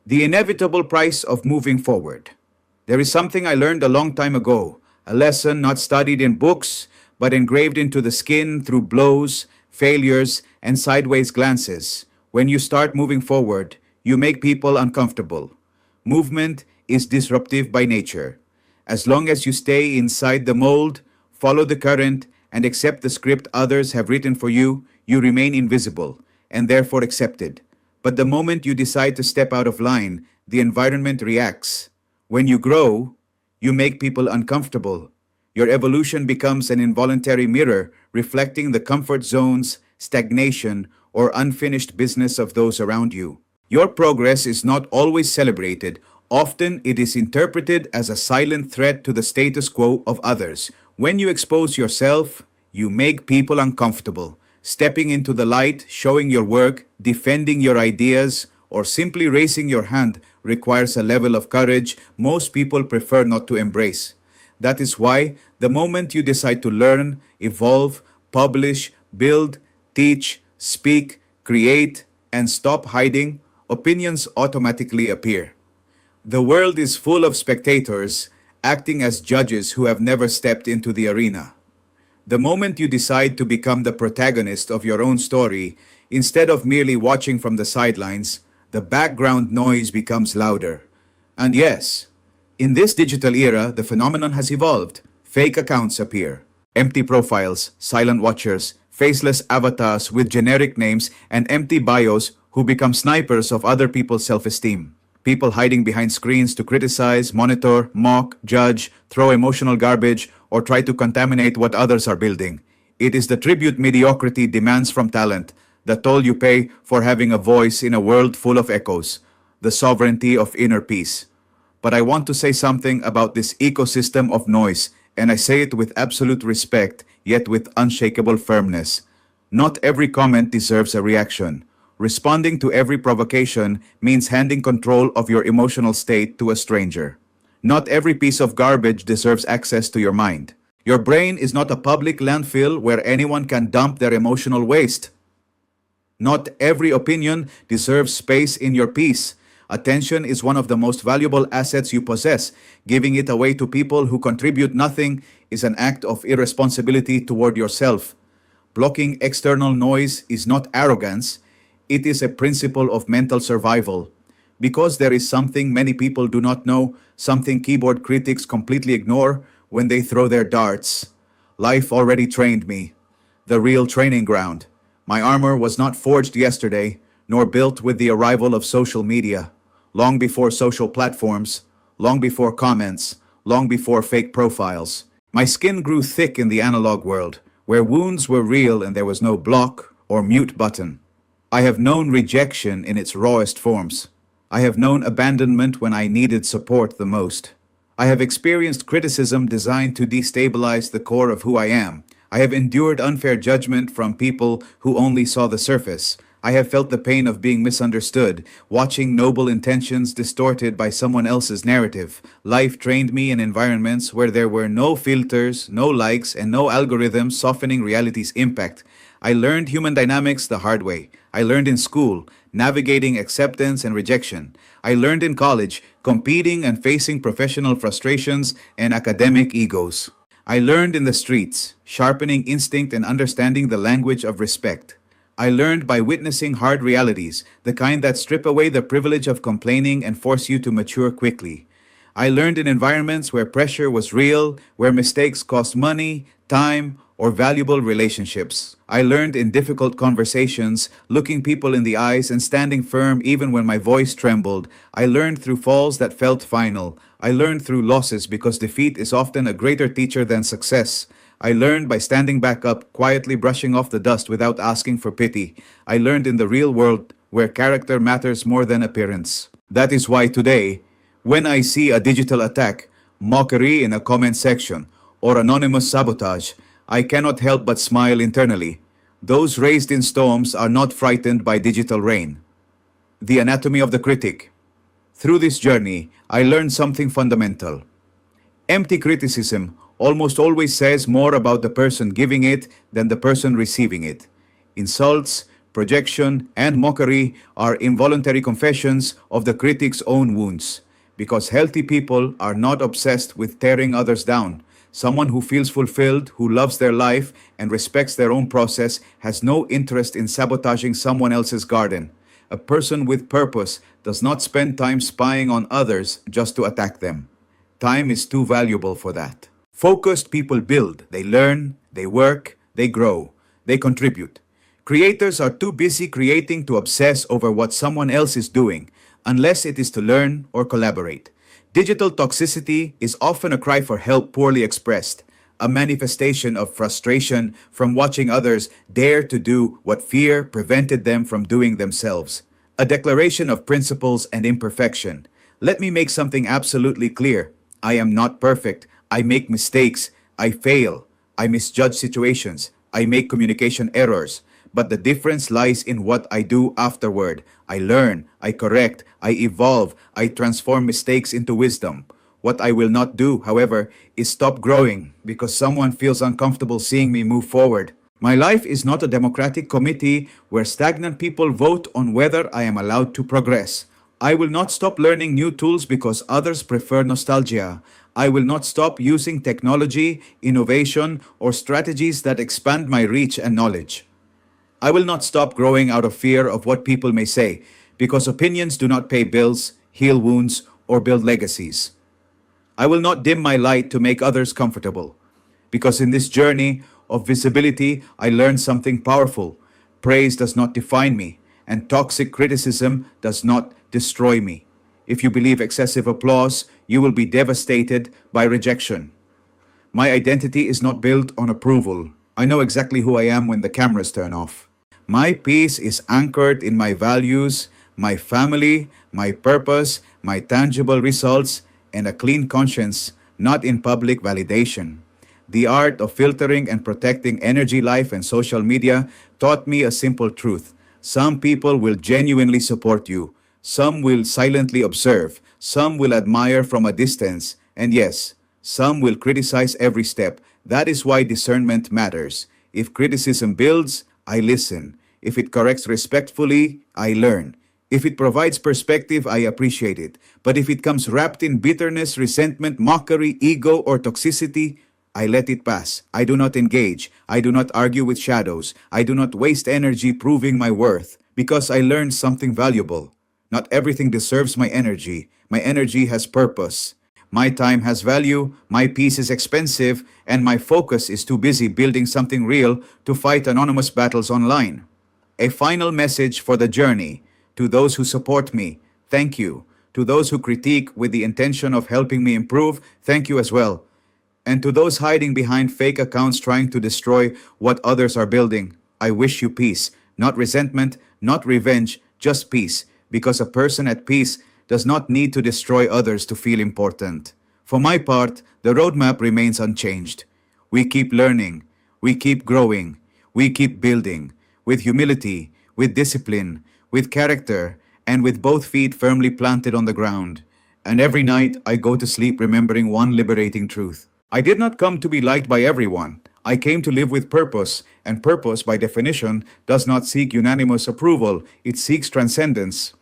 The inevitable price of moving forward. There is something I learned a long time ago, a lesson not studied in books, but engraved into the skin through blows, failures, and sideways glances. When you start moving forward, you make people uncomfortable. Movement is disruptive by nature. As long as you stay inside the mold, follow the current, and accept the script others have written for you, you remain invisible, and therefore accepted. But the moment you decide to step out of line, the environment reacts. When you grow, you make people uncomfortable. Your evolution becomes an involuntary mirror reflecting the comfort zones, stagnation, or unfinished business of those around you. Your progress is not always celebrated. Often it is interpreted as a silent threat to the status quo of others. When you expose yourself, you make people uncomfortable. Stepping into the light, showing your work, defending your ideas, or simply raising your hand requires a level of courage most people prefer not to embrace. That is why, the moment you decide to learn, evolve, publish, build, teach, speak, create, and stop hiding, opinions automatically appear. The world is full of spectators acting as judges who have never stepped into the arena. The moment you decide to become the protagonist of your own story, instead of merely watching from the sidelines, the background noise becomes louder. And yes, in this digital era, the phenomenon has evolved. Fake accounts appear. Empty profiles, silent watchers, faceless avatars with generic names, and empty bios who become snipers of other people's self-esteem. People hiding behind screens to criticize, monitor, mock, judge, throw emotional garbage, or try to contaminate what others are building. It is the tribute mediocrity demands from talent, the toll you pay for having a voice in a world full of echoes, the sovereignty of inner peace. But I want to say something about this ecosystem of noise, and I say it with absolute respect, yet with unshakable firmness. Not every comment deserves a reaction. Responding to every provocation means handing control of your emotional state to a stranger. Not every piece of garbage deserves access to your mind. Your brain is not a public landfill where anyone can dump their emotional waste. Not every opinion deserves space in your peace. Attention is one of the most valuable assets you possess. Giving it away to people who contribute nothing is an act of irresponsibility toward yourself. Blocking external noise is not arrogance. It is a principle of mental survival. Because there is something many people do not know, something keyboard critics completely ignore when they throw their darts. Life already trained me. The real training ground. My armor was not forged yesterday, nor built with the arrival of social media. Long before social platforms, long before comments, long before fake profiles. My skin grew thick in the analog world, where wounds were real and there was no block or mute button. I have known rejection in its rawest forms. I have known abandonment when I needed support the most. I have experienced criticism designed to destabilize the core of who I am. I have endured unfair judgment from people who only saw the surface. I have felt the pain of being misunderstood, watching noble intentions distorted by someone else's narrative. Life trained me in environments where there were no filters, no likes, and no algorithms softening reality's impact. I learned human dynamics the hard way. I learned in school, navigating acceptance and rejection. I learned in college, competing and facing professional frustrations and academic egos. I learned in the streets, sharpening instinct and understanding the language of respect. I learned by witnessing hard realities, the kind that strip away the privilege of complaining and force you to mature quickly. I learned in environments where pressure was real, where mistakes cost money, time, or valuable relationships. I learned in difficult conversations, looking people in the eyes and standing firm even when my voice trembled. I learned through falls that felt final. I learned through losses because defeat is often a greater teacher than success. I learned by standing back up, quietly brushing off the dust without asking for pity. I learned in the real world where character matters more than appearance. That is why today, when I see a digital attack, mockery in a comment section, or anonymous sabotage, I cannot help but smile internally. Those raised in storms are not frightened by digital rain. The anatomy of the critic. Through this journey, I learned something fundamental. Empty criticism almost always says more about the person giving it than the person receiving it. Insults, projection, and mockery are involuntary confessions of the critic's own wounds. Because healthy people are not obsessed with tearing others down. Someone who feels fulfilled, who loves their life, and respects their own process has no interest in sabotaging someone else's garden. A person with purpose does not spend time spying on others just to attack them. Time is too valuable for that. Focused people build, they learn, they work, they grow, they contribute. Creators are too busy creating to obsess over what someone else is doing, unless it is to learn or collaborate. Digital toxicity is often a cry for help poorly expressed, a manifestation of frustration from watching others dare to do what fear prevented them from doing themselves, a declaration of principles and imperfection. Let me make something absolutely clear. I am not perfect. I make mistakes. I fail. I misjudge situations. I make communication errors. But the difference lies in what I do afterward. I learn, I correct, I evolve, I transform mistakes into wisdom. What I will not do, however, is stop growing because someone feels uncomfortable seeing me move forward. My life is not a democratic committee where stagnant people vote on whether I am allowed to progress. I will not stop learning new tools because others prefer nostalgia. I will not stop using technology, innovation, or strategies that expand my reach and knowledge. I will not stop growing out of fear of what people may say, because opinions do not pay bills, heal wounds, or build legacies. I will not dim my light to make others comfortable, because in this journey of visibility, I learned something powerful. Praise does not define me, and toxic criticism does not destroy me. If you believe excessive applause, you will be devastated by rejection. My identity is not built on approval. I know exactly who I am when the cameras turn off. My peace is anchored in my values, my family, my purpose, my tangible results, and a clean conscience, not in public validation. The art of filtering and protecting energy life and social media taught me a simple truth. Some people will genuinely support you. Some will silently observe. Some will admire from a distance. And yes, some will criticize every step. That is why discernment matters. If criticism builds, I listen. If it corrects respectfully, I learn. If it provides perspective, I appreciate it. But if it comes wrapped in bitterness, resentment, mockery, ego, or toxicity, I let it pass. I do not engage. I do not argue with shadows. I do not waste energy proving my worth, because I learned something valuable. Not everything deserves my energy. My energy has purpose. My time has value, my peace is expensive, and my focus is too busy building something real to fight anonymous battles online. A final message for the journey. To those who support me, thank you. To those who critique with the intention of helping me improve, thank you as well. And to those hiding behind fake accounts trying to destroy what others are building, I wish you peace. Not resentment, not revenge, just peace. Because a person at peace does not need to destroy others to feel important. For my part, the roadmap remains unchanged. We keep learning, we keep growing, we keep building, with humility, with discipline, with character, and with both feet firmly planted on the ground. And every night I go to sleep remembering one liberating truth. I did not come to be liked by everyone. I came to live with purpose, and purpose, by definition, does not seek unanimous approval. It seeks transcendence.